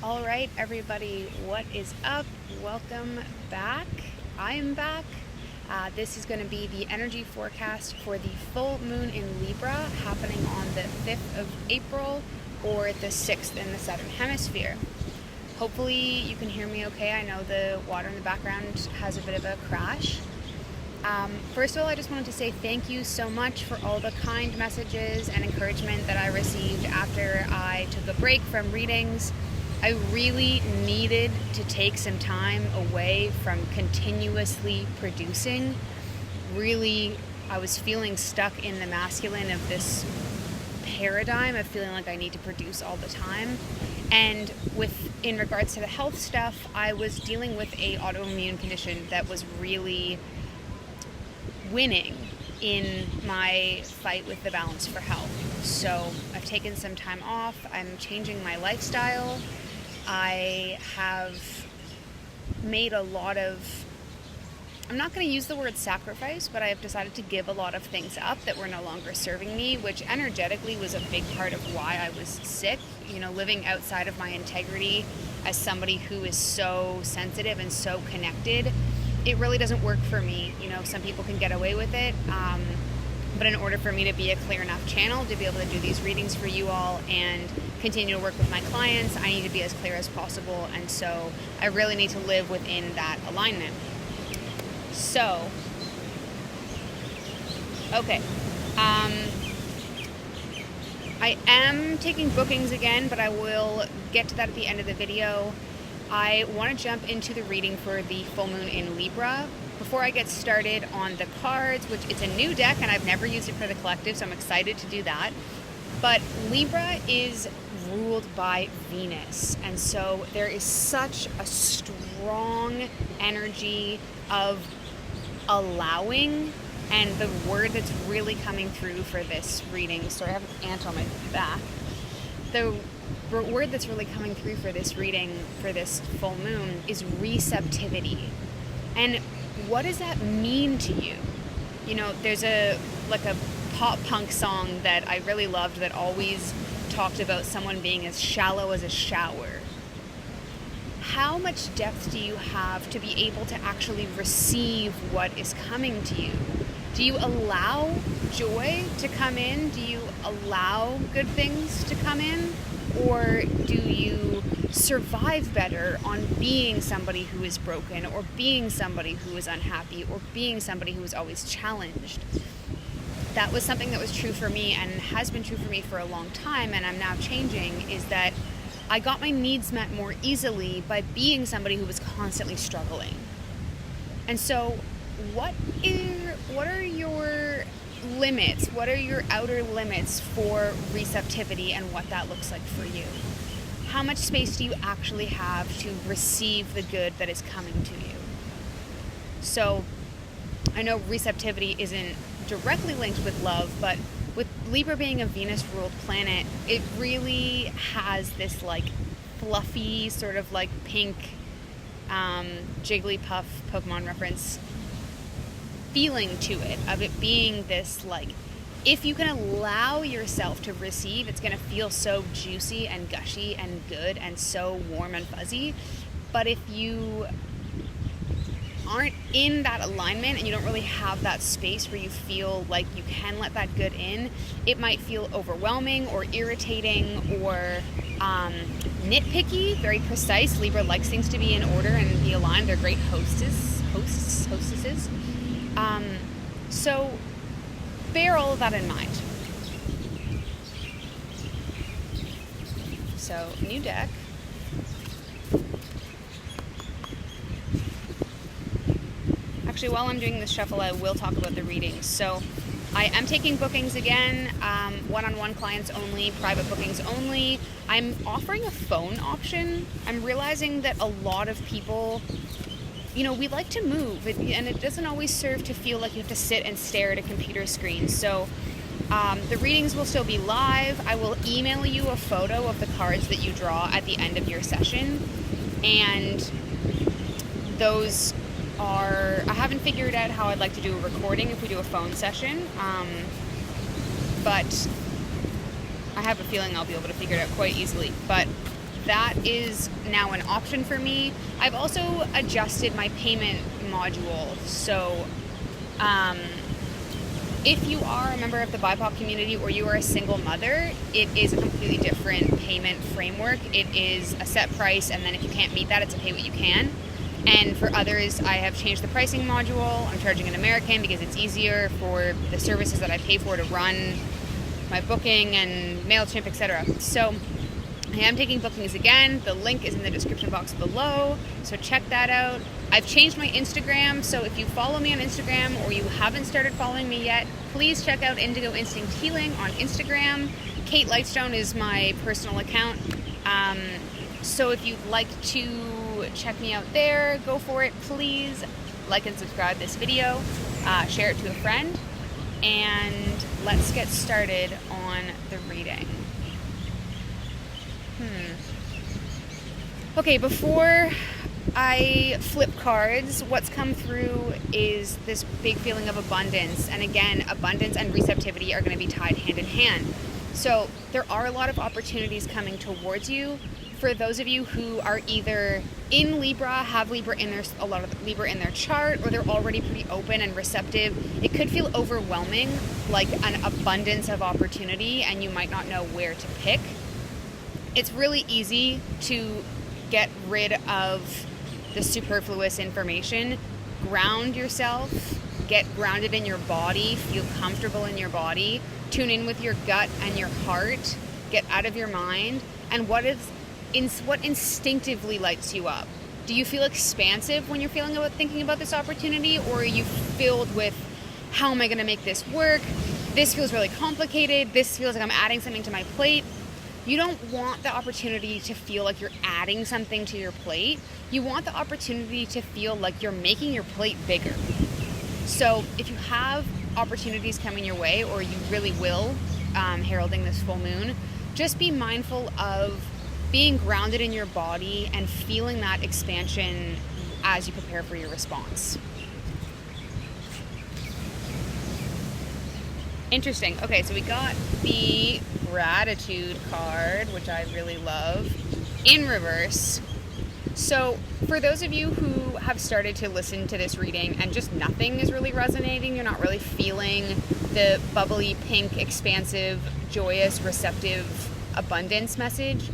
All right, everybody, what is up? Welcome back. I am back. This is going to be the energy forecast for the full moon in Libra happening on the 5th of April or the 6th in the southern hemisphere. Hopefully, you can hear me okay. I know the water in the background has a bit of a crash. First of all, I just wanted to say thank you so much for all the kind messages and encouragement that I received after I took a break from readings. I really needed to take some time away from continuously producing. Really, I was feeling stuck in the masculine of this paradigm of feeling like I need to produce all the time. And in regards to the health stuff, I was dealing with a autoimmune condition that was really winning in my fight with the balance for health. So I've taken some time off. I'm changing my lifestyle. I have made a lot of, I'm not going to use the word sacrifice, but I have decided to give a lot of things up that were no longer serving me, which energetically was a big part of why I was sick. You know, living outside of my integrity as somebody who is so sensitive and so connected, it really doesn't work for me. You know, some people can get away with it, but in order for me to be a clear enough channel to be able to do these readings for you all and continue to work with my clients, I need to be as clear as possible, and so I really need to live within that alignment. So, okay. I am taking bookings again, but I will get to that at the end of the video. I want to jump into the reading for the full moon in Libra. Before I get started on the cards, which it's a new deck and I've never used it for the collective, so I'm excited to do that. But Libra is ruled by Venus, and so there is such a strong energy of allowing, and the word that's really coming through for this reading, sorry, I have an ant on my back. The word that's really coming through for this reading, for this full moon, is receptivity. And what does that mean to you? You know, there's a pop punk song that I really loved that always talked about someone being as shallow as a shower. How much depth do you have to be able to actually receive what is coming to you? Do you allow joy to come in? Do you allow good things to come in? Or do you survive better on being somebody who is broken, or being somebody who is unhappy, or being somebody who is always challenged? That was something that was true for me and has been true for me for a long time, and I'm now changing, is that I got my needs met more easily by being somebody who was constantly struggling. And so what are your limits? What are your outer limits for receptivity and what that looks like for you? How much space do you actually have to receive the good that is coming to you? So I know receptivity isn't directly linked with love, but with Libra being a Venus-ruled planet, it really has this like fluffy, sort of like pink Jigglypuff Pokemon reference feeling to it, of it being this like, if you can allow yourself to receive, it's going to feel so juicy and gushy and good and so warm and fuzzy. But if you aren't in that alignment and you don't really have that space where you feel like you can let that good in, it might feel overwhelming or irritating or nitpicky, very precise. Libra likes things to be in order and be aligned. They're great hostesses. So bear all of that in mind. So, new deck. Actually, while I'm doing this shuffle, I will talk about the readings. So I am taking bookings again, one-on-one clients only, private bookings only. I'm offering a phone option. I'm realizing that a lot of people, you know, we like to move, and it doesn't always serve to feel like you have to sit and stare at a computer screen. So the readings will still be live. I will email you a photo of the cards that you draw at the end of your session, and those are, I haven't figured out how I'd like to do a recording if we do a phone session, but I have a feeling I'll be able to figure it out quite easily. But that is now an option for me. I've also adjusted my payment module. So if you are a member of the BIPOC community or you are a single mother, it is a completely different payment framework. It is a set price, and then if you can't meet that, it's a pay what you can. And for others, I have changed the pricing module. I'm charging an American because it's easier for the services that I pay for to run my booking and MailChimp, etc. So I am taking bookings again. The link is in the description box below, so check that out. I've changed my Instagram, so if you follow me on Instagram or you haven't started following me yet, please check out Indigo Instinct Healing on Instagram. Kate Lightstone is my personal account. So if you'd like to check me out there, go for it. Please like and subscribe this video, share it to a friend, and let's get started on the reading. Okay, before I flip cards, what's come through is this big feeling of abundance. And again, abundance and receptivity are going to be tied hand in hand. So there are a lot of opportunities coming towards you. For those of you who are either in Libra, have Libra in a lot of Libra in their chart, or they're already pretty open and receptive, it could feel overwhelming, like an abundance of opportunity, and you might not know where to pick. It's really easy to get rid of the superfluous information. Ground yourself, get grounded in your body, feel comfortable in your body, tune in with your gut and your heart, get out of your mind, and what instinctively lights you up. Do you feel expansive when you're thinking about this opportunity, or are you filled with, how am I going to make this work? This feels really complicated. This feels like I'm adding something to my plate. You don't want the opportunity to feel like you're adding something to your plate. You want the opportunity to feel like you're making your plate bigger. So if you have opportunities coming your way, or you really will, heralding this full moon, just be mindful of being grounded in your body and feeling that expansion as you prepare for your response. Interesting. Okay, so we got the gratitude card, which I really love, in reverse. So for those of you who have started to listen to this reading and just nothing is really resonating, you're not really feeling the bubbly, pink, expansive, joyous, receptive abundance message,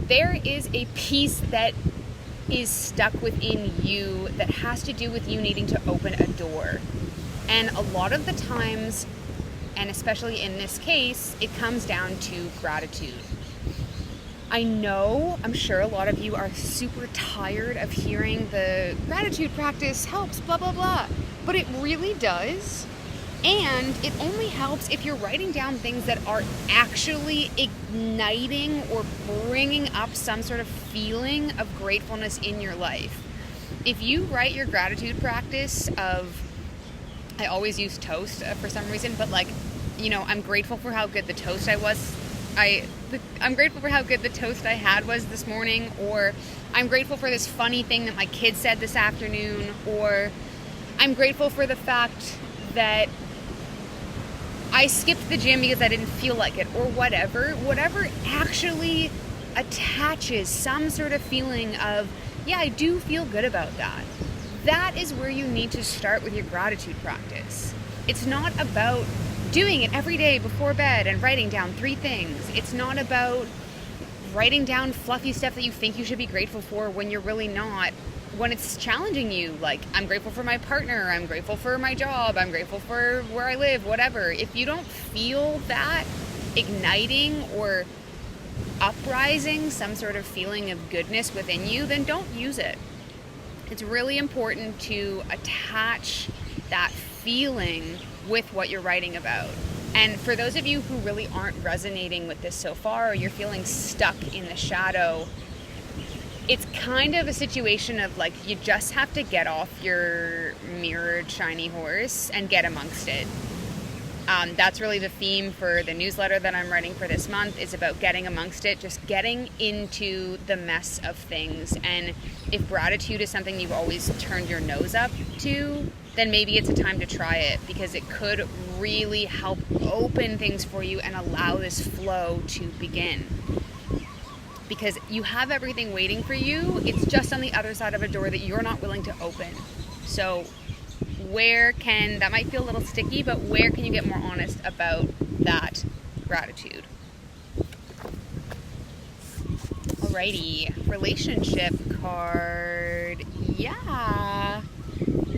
there is a piece that is stuck within you that has to do with you needing to open a door. And a lot of the times, and especially in this case, it comes down to gratitude. I'm sure a lot of you are super tired of hearing the gratitude practice helps, blah, blah, blah. But it really does. And it only helps if you're writing down things that are actually igniting or bringing up some sort of feeling of gratefulness in your life. If you write your gratitude practice of, I always use toast for some reason, but I'm grateful for how good the toast I'm grateful for how good the toast I had was this morning, or I'm grateful for this funny thing that my kid said this afternoon, or I'm grateful for the fact that I skipped the gym because I didn't feel like it, or whatever actually attaches some sort of feeling of, yeah, I do feel good about that. That is where you need to start with your gratitude practice. It's not about doing it every day before bed and writing down 3 things. It's not about writing down fluffy stuff that you think you should be grateful for when you're really not. When it's challenging you, like, I'm grateful for my partner, I'm grateful for my job, I'm grateful for where I live, whatever. If you don't feel that igniting or uprising some sort of feeling of goodness within you, then don't use it. It's really important to attach that feeling with what you're writing about. And for those of you who really aren't resonating with this so far, or you're feeling stuck in the shadow, it's kind of a situation of like, you just have to get off your mirrored shiny horse and get amongst it. That's really the theme for the newsletter that I'm writing for this month, is about getting amongst it, just getting into the mess of things. And if gratitude is something you've always turned your nose up to, then maybe it's a time to try it, because it could really help open things for you and allow this flow to begin. because you have everything waiting for you. It's just on the other side of a door that you're not willing to open. So that might feel a little sticky, but where can you get more honest about that gratitude? Alrighty, relationship card. Yeah,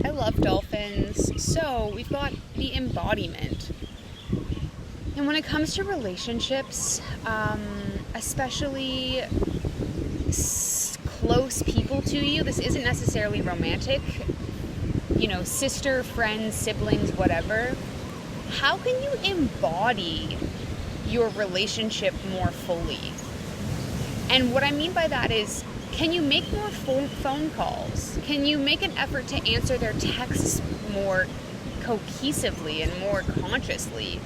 I love dolphins. So we've got the embodiment. And when it comes to relationships, especially close people to you, this isn't necessarily romantic, sister, friends, siblings, whatever. How can you embody your relationship more fully? And what I mean by that is, can you make more phone calls? Can you make an effort to answer their texts more cohesively and more consciously?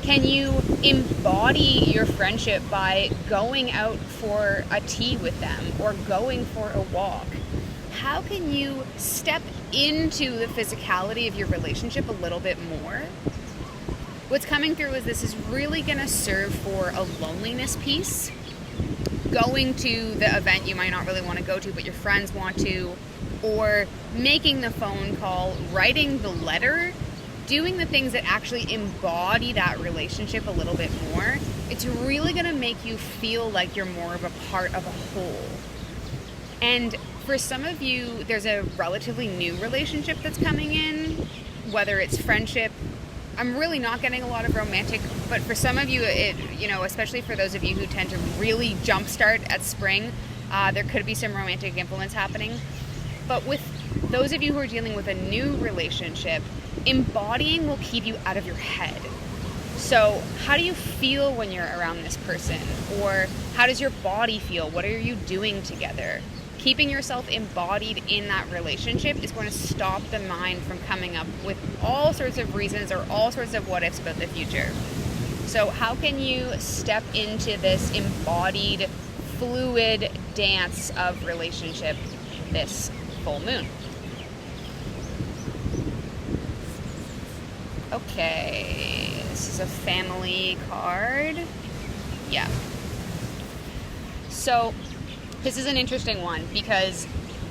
Can you embody your friendship by going out for a tea with them or going for a walk? How can you step into the physicality of your relationship a little bit more? What's coming through is this is really going to serve for a loneliness piece. Going to the event you might not really want to go to, but your friends want to, or making the phone call, writing the letter, doing the things that actually embody that relationship a little bit more. It's really going to make you feel like you're more of a part of a whole. And for some of you, there's a relatively new relationship that's coming in, whether it's friendship. I'm really not getting a lot of romantic, but for some of you, especially for those of you who tend to really jumpstart at spring, there could be some romantic influence happening. But with those of you who are dealing with a new relationship, embodying will keep you out of your head. So how do you feel when you're around this person? Or how does your body feel? What are you doing together? Keeping yourself embodied in that relationship is going to stop the mind from coming up with all sorts of reasons or all sorts of what ifs about the future. So how can you step into this embodied, fluid dance of relationship this full moon? Okay, this is a family card. Yeah. So this is an interesting one because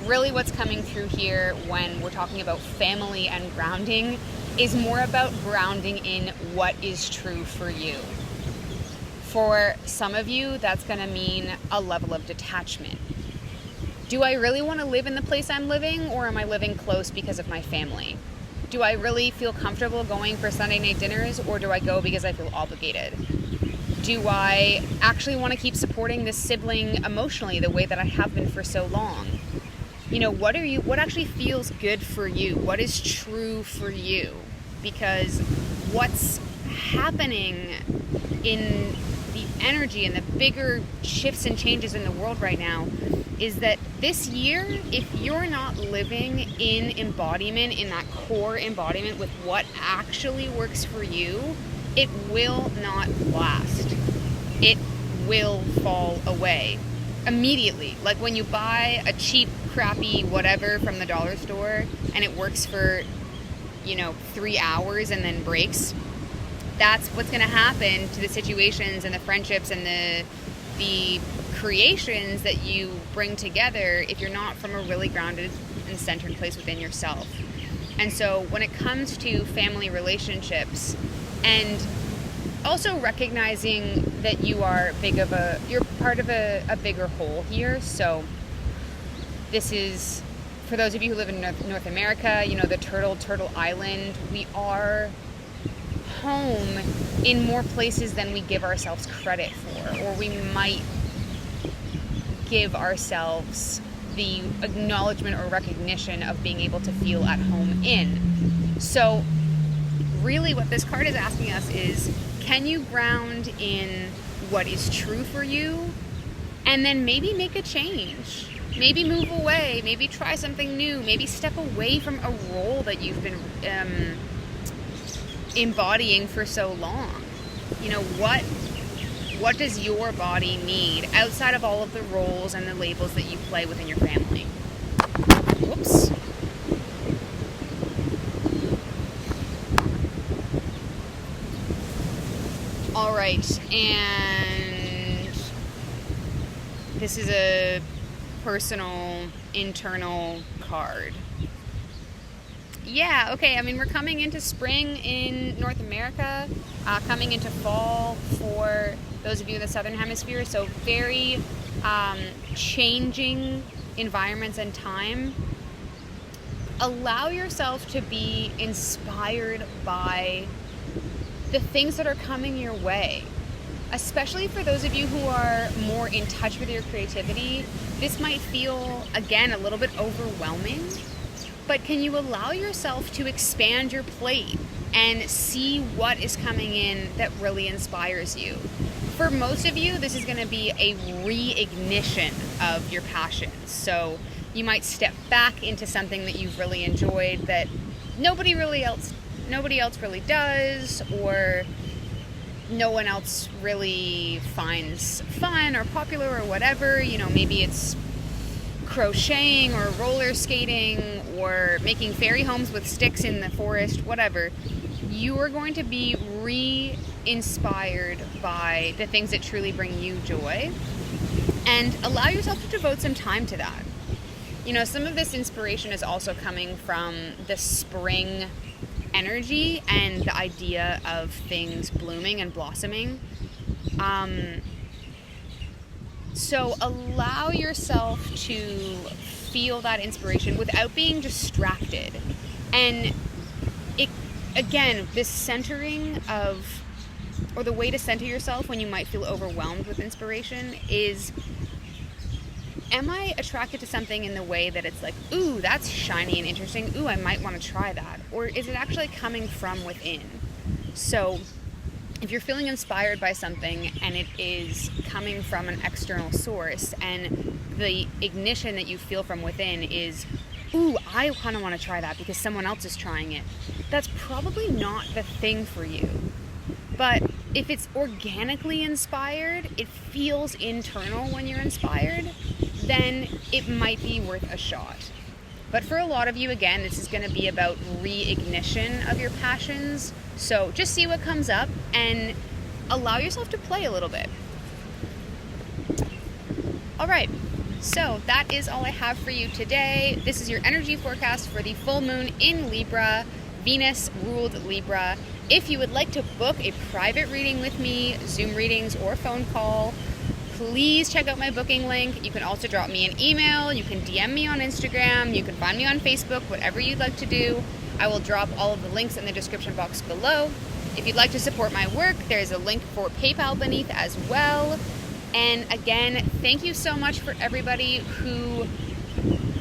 really what's coming through here when we're talking about family and grounding is more about grounding in what is true for you. For some of you, that's going to mean a level of detachment. Do I really want to live in the place I'm living, or am I living close because of my family? Do I really feel comfortable going for Sunday night dinners, or do I go because I feel obligated? Do I actually want to keep supporting this sibling emotionally the way that I have been for so long? What actually feels good for you? What is true for you? Because what's happening in the energy and the bigger shifts and changes in the world right now is that this year, if you're not living in embodiment, in that core embodiment with what actually works for you, it will not last. It will fall away immediately. Like when you buy a cheap, crappy whatever from the dollar store and it works for, 3 hours and then breaks, that's what's going to happen to the situations and the friendships and the creations that you bring together if you're not from a really grounded and centered place within yourself. And so when it comes to family relationships, and also recognizing that you're part of a bigger whole here. So this is, for those of you who live in North America, the Turtle Island, we are home in more places than we give ourselves credit for, or we might give ourselves the acknowledgement or recognition of being able to feel at home in. So really what this card is asking us is, can you ground in what is true for you and then maybe make a change? Maybe move away, maybe try something new, maybe step away from a role that you've been embodying for so long. What does your body need outside of all of the roles and the labels that you play within your family? Whoops. All right, and this is a personal, internal card. Yeah, okay, I mean, we're coming into spring in North America, coming into fall for those of you in the Southern Hemisphere, so very changing environments and time. Allow yourself to be inspired by the things that are coming your way. Especially for those of you who are more in touch with your creativity, this might feel, again, a little bit overwhelming. But can you allow yourself to expand your plate and see what is coming in that really inspires you? For most of you, this is going to be a reignition of your passions. So you might step back into something that you've really enjoyed that nobody else really does, or no one else really finds fun or popular or whatever. You know, maybe it's crocheting or roller skating or making fairy homes with sticks in the forest, whatever. You are going to be re-inspired by the things that truly bring you joy, and allow yourself to devote some time to that. You know, some of this inspiration is also coming from the spring energy and the idea of things blooming and blossoming. So allow yourself to feel that inspiration without being distracted. And it, again, this centering of, or the way to center yourself when you might feel overwhelmed with inspiration is, am I attracted to something in the way that it's like, ooh, that's shiny and interesting, ooh, I might want to try that? Or is it actually coming from within? So if you're feeling inspired by something and it is coming from an external source, and the ignition that you feel from within is, ooh, I kind of want to try that because someone else is trying it, that's probably not the thing for you. But if it's organically inspired, it feels internal when you're inspired, then it might be worth a shot. But for a lot of you, again, this is going to be about reignition of your passions. So just see what comes up and allow yourself to play a little bit. All right, so that is all I have for you today. This is your energy forecast for the full moon in Libra. Venus ruled Libra. If you would like to book a private reading with me, Zoom readings or phone call, please check out my booking link. You can also drop me an email. You can DM me on Instagram. You can find me on Facebook, whatever you'd like to do. I will drop all of the links in the description box below. If you'd like to support my work, there's a link for PayPal beneath as well. And again, thank you so much for everybody who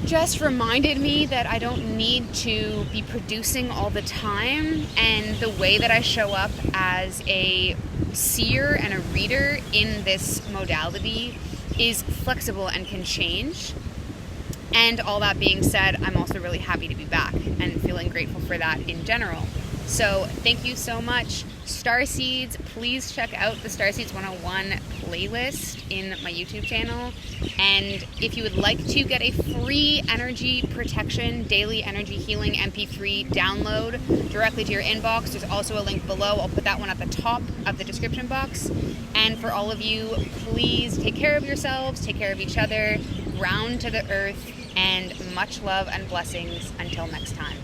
just reminded me that I don't need to be producing all the time, and the way that I show up as a seer and a reader in this modality is flexible and can change. And all that being said, I'm also really happy to be back and feeling grateful for that in general. So thank you so much. Starseeds, please check out the Starseeds 101 playlist in my YouTube channel. And if you would like to get a free energy protection, daily energy healing MP3 download directly to your inbox, there's also a link below. I'll put that one at the top of the description box. And for all of you, please take care of yourselves, take care of each other, ground to the earth, and much love and blessings until next time.